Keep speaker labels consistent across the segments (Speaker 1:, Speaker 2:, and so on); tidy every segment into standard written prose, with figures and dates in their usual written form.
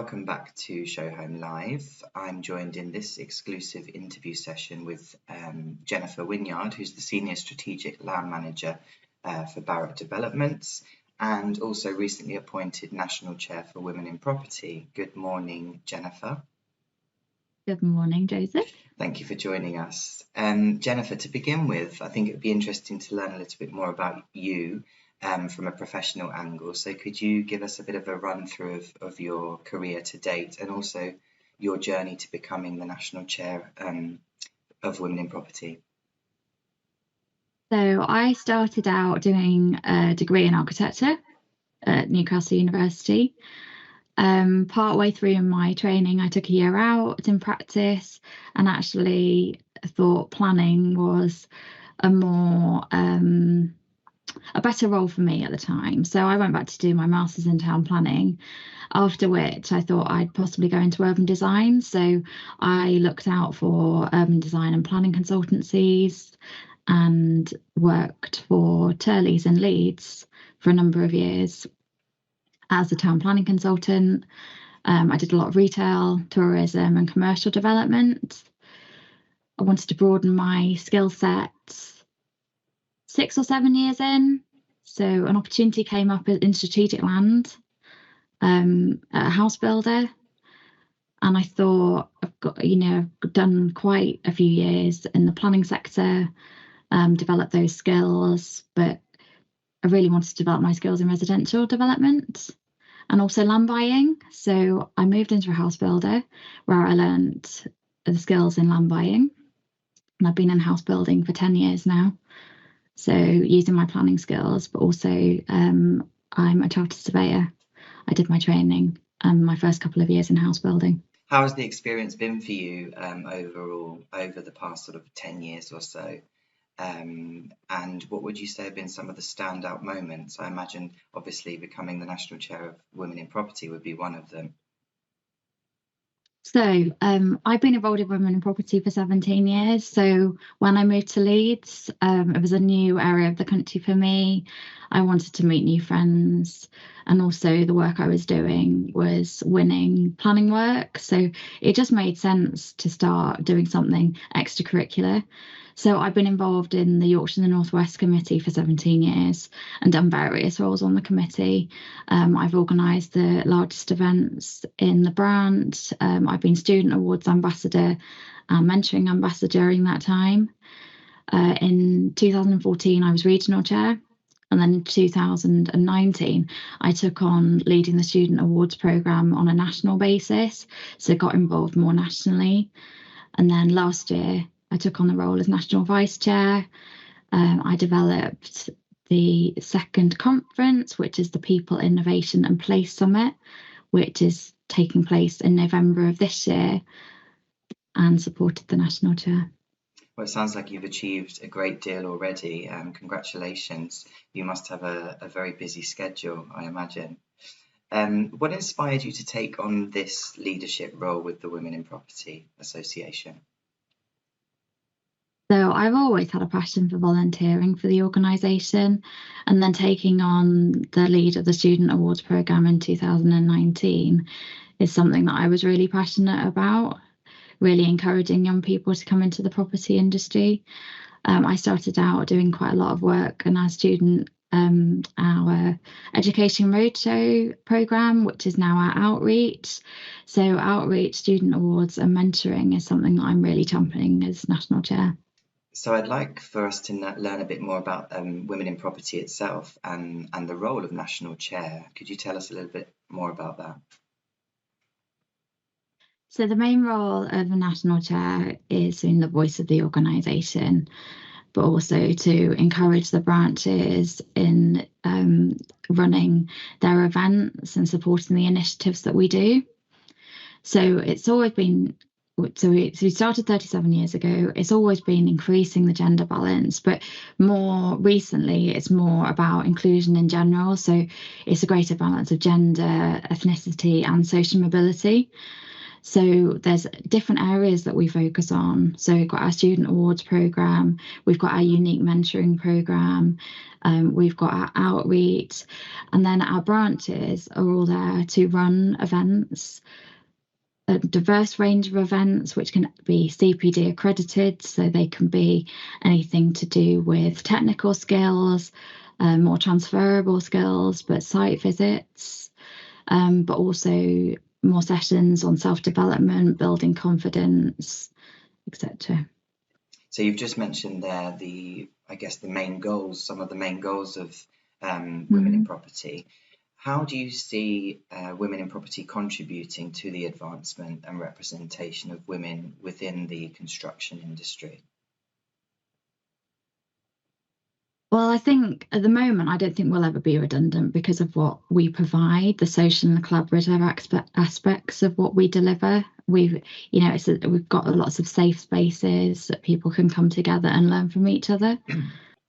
Speaker 1: welcome back to Show Home Live. I'm joined in this exclusive interview session with Jennifer Wynyard, who's the Senior Strategic Land Manager for Barratt Developments and also recently appointed National Chair for Women in Property. Good morning, Jennifer.
Speaker 2: Good morning, Joseph.
Speaker 1: Thank you for joining us. Jennifer, to begin with, I think it would be interesting to learn a little bit more about you from a professional angle. So could you give us a bit of a run through of your career to date and also your journey to becoming the National Chair of Women in Property?
Speaker 2: So I started out doing a degree in architecture at Newcastle University. Partway through in my training, I took a year out in practice and actually thought planning was a better role for me at the time. So I went back to do my master's in town planning, after which I thought I'd possibly go into urban design. So I looked out for urban design and planning consultancies and worked for Turley's in Leeds for a number of years as a town planning consultant. I did a lot of retail, tourism and commercial development. I wanted to broaden my skill set 6 or 7 years in. So an opportunity came up in strategic land at a house builder. And I thought I've done quite a few years in the planning sector, developed those skills, but I really wanted to develop my skills in residential development and also land buying. So I moved into a house builder where I learned the skills in land buying. And I've been in house building for 10 years now. So using my planning skills, but also I'm a chartered surveyor. I did my training my first couple of years in house building.
Speaker 1: How has the experience been for you overall over the past sort of 10 years or so? And what would you say have been some of the standout moments? I imagine obviously becoming the National Chair of Women in Property would be one of them.
Speaker 2: So I've been involved in women in property for 17 years. So when I moved to Leeds, it was a new area of the country for me. I wanted to meet new friends. And also the work I was doing was winning planning work. So it just made sense to start doing something extracurricular. So I've been involved in the Yorkshire and the North West Committee for 17 years and done various roles on the committee. I've organised the largest events in the branch. I've been Student Awards Ambassador and Mentoring Ambassador during that time. In 2014, I was Regional Chair. And then in 2019, I took on leading the Student Awards programme on a national basis. So got involved more nationally. And then last year, I took on the role as National Vice Chair. I developed the second conference, which is the People, Innovation and Place Summit, which is taking place in November of this year, and supported the National Chair.
Speaker 1: Well, it sounds like you've achieved a great deal already. Congratulations. You must have a very busy schedule, I imagine. What inspired you to take on this leadership role with the Women in Property Association?
Speaker 2: So I've always had a passion for volunteering for the organisation, and then taking on the lead of the Student Awards programme in 2019 is something that I was really passionate about, really encouraging young people to come into the property industry. I started out doing quite a lot of work in our Education Roadshow programme, which is now our outreach. So outreach, student awards and mentoring is something that I'm really championing as National Chair.
Speaker 1: So I'd like for us to learn a bit more about women in property itself and the role of National Chair. Could you tell us a little bit more about that?
Speaker 2: So the main role of a National Chair is in the voice of the organisation, but also to encourage the branches in running their events and supporting the initiatives that we do. So it's always been, so we started 37 years ago. It's always been increasing the gender balance, but more recently, it's more about inclusion in general. So it's a greater balance of gender, ethnicity, and social mobility. So there's different areas that we focus on. So we've got our student awards program, we've got our unique mentoring program, we've got our outreach, and then our branches are all there to run events, a diverse range of events, which can be CPD accredited, so they can be anything to do with technical skills, more transferable skills, but site visits, but also more sessions on self-development, building confidence, etc.
Speaker 1: So you've just mentioned there the main goals, some of the main goals of women in property. How do you see women in property contributing to the advancement and representation of women within the construction industry?
Speaker 2: Well, I think at the moment, I don't think we'll ever be redundant because of what we provide, the social and collaborative aspects of what we deliver. We've got lots of safe spaces that people can come together and learn from each other.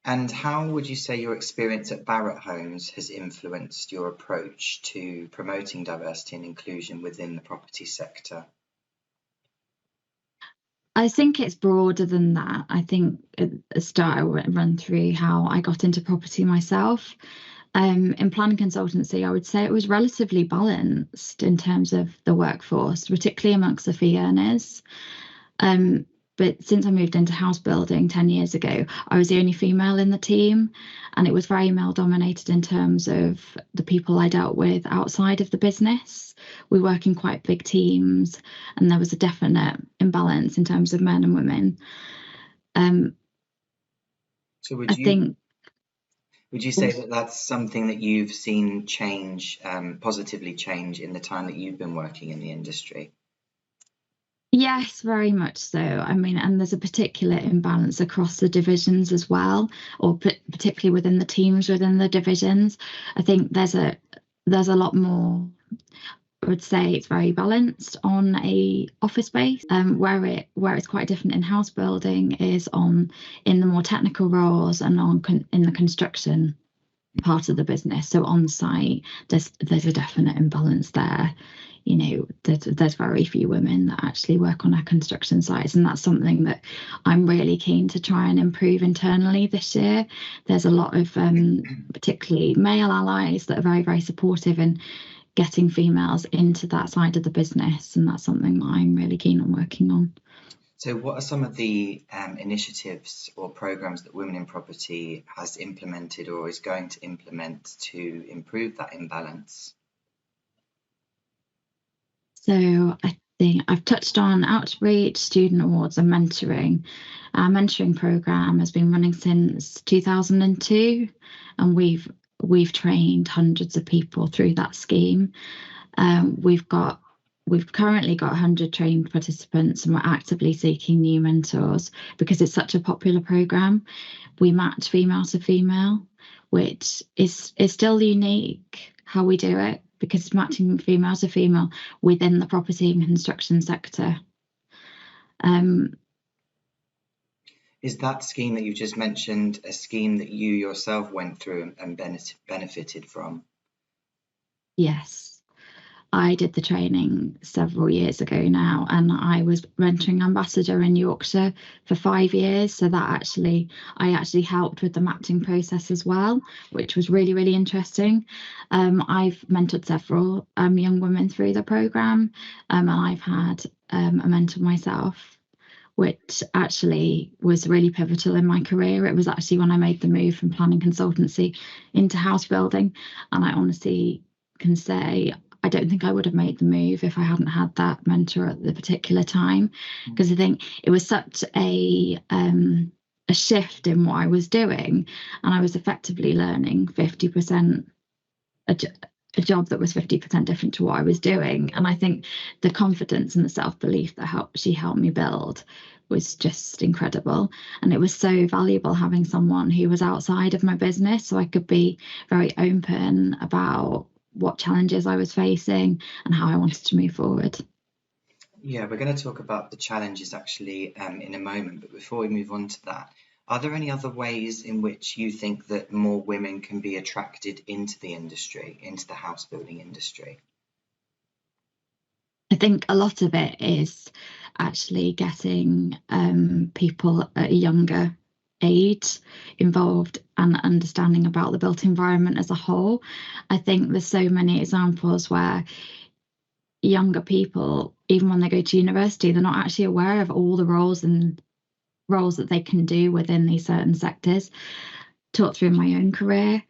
Speaker 1: And how would you say your experience at Barratt Homes has influenced your approach to promoting diversity and inclusion within the property sector?
Speaker 2: I think it's broader than that. I think at the start I went run through how I got into property myself. In planning consultancy, I would say it was relatively balanced in terms of the workforce, particularly amongst the fee earners. But since I moved into house building 10 years ago, I was the only female in the team, and it was very male dominated in terms of the people I dealt with outside of the business. We work in quite big teams, and there was a definite imbalance in terms of men and women.
Speaker 1: So
Speaker 2: I think,
Speaker 1: would you say that that's something that you've seen change, positively change in the time that you've been working in the industry?
Speaker 2: yes, very much so. I mean, and there's a particular imbalance across the divisions as well, or particularly within the teams within the divisions. I think there's a lot more. I would say it's very balanced on a office space, where it's quite different in house building is in the more technical roles and in the construction part of the business. So on site, there's a definite imbalance there. There's very few women that actually work on our construction sites, and that's something that I'm really keen to try and improve internally this year. There's a lot of particularly male allies that are very, very supportive in getting females into that side of the business, and that's something that I'm really keen on working on.
Speaker 1: So what are some of the initiatives or programs that Women in Property has implemented or is going to implement to improve that imbalance?
Speaker 2: So I think I've touched on outreach, student awards, and mentoring. Our mentoring program has been running since 2002, and we've trained hundreds of people through that scheme. We've currently got 100 trained participants, and we're actively seeking new mentors because it's such a popular program. We match female to female, which is still unique how we do it, because it's matching female to female within the property and construction sector.
Speaker 1: Is that scheme that you just mentioned a scheme that you yourself went through and benefited from?
Speaker 2: Yes. I did the training several years ago now, and I was mentoring ambassador in Yorkshire for 5 years. So I actually helped with the matching process as well, which was really, really interesting. I've mentored several young women through the programme, and I've had a mentor myself, which actually was really pivotal in my career. It was actually when I made the move from planning consultancy into house building, and I honestly can say I don't think I would have made the move if I hadn't had that mentor at the particular time, because I think it was such a shift in what I was doing, and I was effectively learning 50% a job that was 50% different to what I was doing. And I think the confidence and the self-belief that she helped me build was just incredible. And it was so valuable having someone who was outside of my business, so I could be very open about what challenges I was facing and how I wanted to move forward.
Speaker 1: Yeah, we're going to talk about the challenges actually in a moment, but before we move on to that, are there any other ways in which you think that more women can be attracted into the industry, into the house building industry?
Speaker 2: I think a lot of it is actually getting people at a younger age involved and understanding about the built environment as a whole. I think there's so many examples where younger people, even when they go to university, they're not actually aware of all the roles that they can do within these certain sectors. Taught through my own career,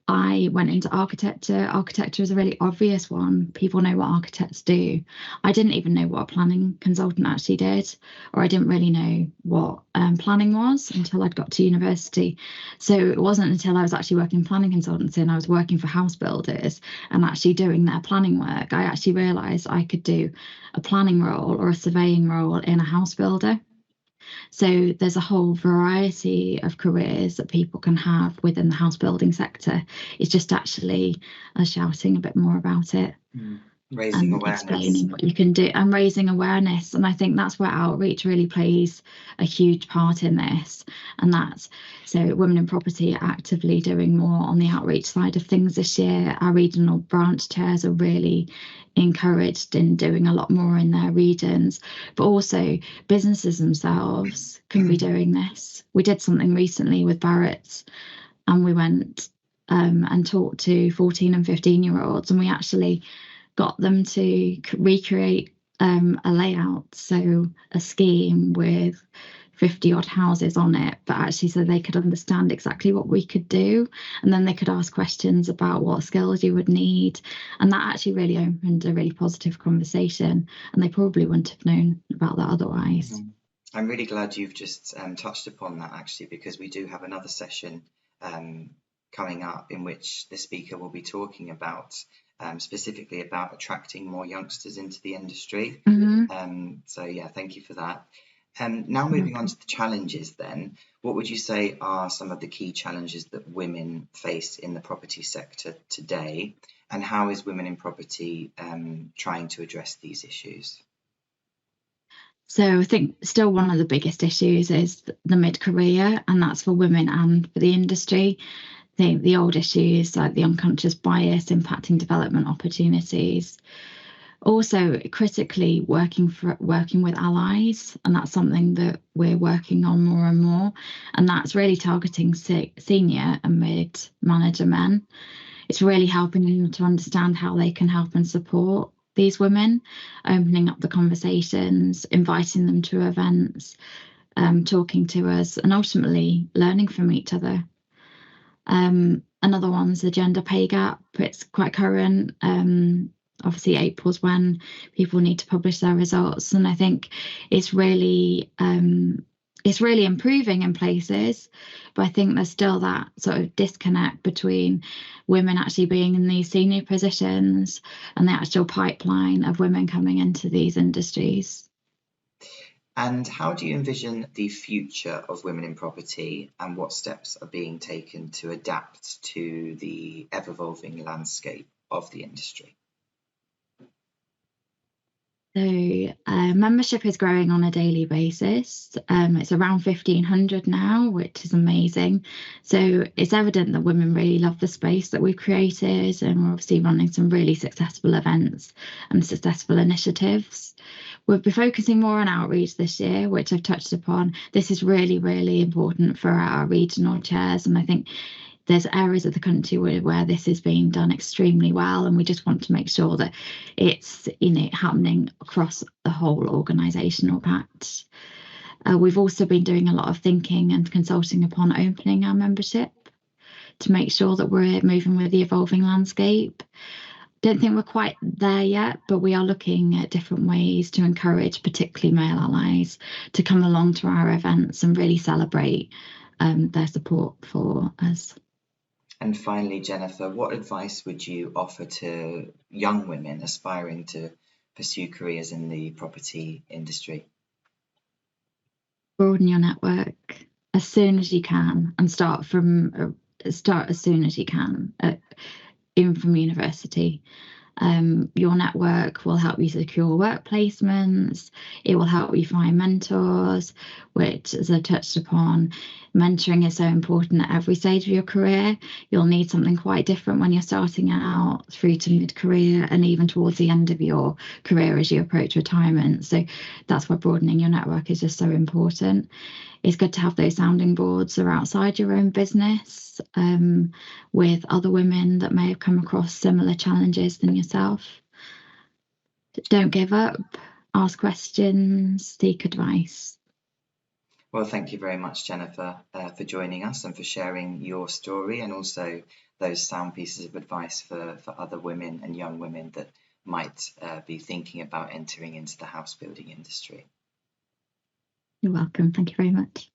Speaker 2: I went into architecture. Architecture is a really obvious one. People know what architects do. I didn't even know what a planning consultant actually did, or I didn't really know what planning was until I'd got to university. So it wasn't until I was actually working planning consultancy and I was working for house builders and actually doing their planning work, I actually realised I could do a planning role or a surveying role in a house builder. So there's a whole variety of careers that people can have within the house building sector. It's just actually shouting a bit more about it
Speaker 1: Raising
Speaker 2: and
Speaker 1: awareness.
Speaker 2: explaining what you can do and raising awareness. And I think that's where outreach really plays a huge part in this. And that's so Women in Property are actively doing more on the outreach side of things this year. Our regional branch chairs are really encouraged in doing a lot more in their regions, but also businesses themselves can be doing this. We did something recently with Barrett's and we went and talked to 14 and 15-year-olds, and we actually got them to recreate a layout, so a scheme with 50 odd houses on it, but actually so they could understand exactly what we could do, and then they could ask questions about what skills you would need, and that actually really opened a really positive conversation, and they probably wouldn't have known about that otherwise.
Speaker 1: I'm really glad you've just touched upon that, actually, because we do have another session coming up in which the speaker will be talking about specifically about attracting more youngsters into the industry. So yeah, thank you for that. Now moving on to the challenges then, what would you say are some of the key challenges that women face in the property sector today, and how is Women in Property trying to address these issues?
Speaker 2: So I think still one of the biggest issues is the mid-career, and that's for women and for the industry. I think the old issues like the unconscious bias impacting development opportunities. Also, critically working with allies, and that's something that we're working on more and more, and that's really targeting senior and mid-manager men. It's really helping them to understand how they can help and support these women, opening up the conversations, inviting them to events, talking to us, and ultimately learning from each other. Another one's the gender pay gap. It's quite current. Obviously, April's when people need to publish their results, and I think it's really improving in places, but I think there's still that sort of disconnect between women actually being in these senior positions and the actual pipeline of women coming into these industries.
Speaker 1: And how do you envision the future of Women in Property, and what steps are being taken to adapt to the ever-evolving landscape of the industry?
Speaker 2: So membership is growing on a daily basis. It's around 1,500 now, which is amazing. So it's evident that women really love the space that we've created, and we're obviously running some really successful events and successful initiatives. We'll be focusing more on outreach this year, which I've touched upon. This is really, really important for our regional chairs, and I think there's areas of the country where this is being done extremely well, and we just want to make sure that it's happening across the whole organisational patch. We've also been doing a lot of thinking and consulting upon opening our membership to make sure that we're moving with the evolving landscape. Don't think we're quite there yet, but we are looking at different ways to encourage particularly male allies to come along to our events and really celebrate their support for us.
Speaker 1: And finally, Jennifer, what advice would you offer to young women aspiring to pursue careers in the property industry?
Speaker 2: Broaden your network as soon as you can, and start as soon as you can, even from university. Your network will help you secure work placements. It will help you find mentors, which, as I touched upon, mentoring is so important at every stage of your career. You'll need something quite different when you're starting out through to mid-career and even towards the end of your career as you approach retirement. So that's why broadening your network is just so important. It's good to have those sounding boards that are outside your own business, with other women that may have come across similar challenges than yourself. Don't give up, ask questions, seek advice.
Speaker 1: Well, thank you very much, Jennifer, for joining us and for sharing your story, and also those sound pieces of advice for other women and young women that might be thinking about entering into the house building industry.
Speaker 2: You're welcome. Thank you very much.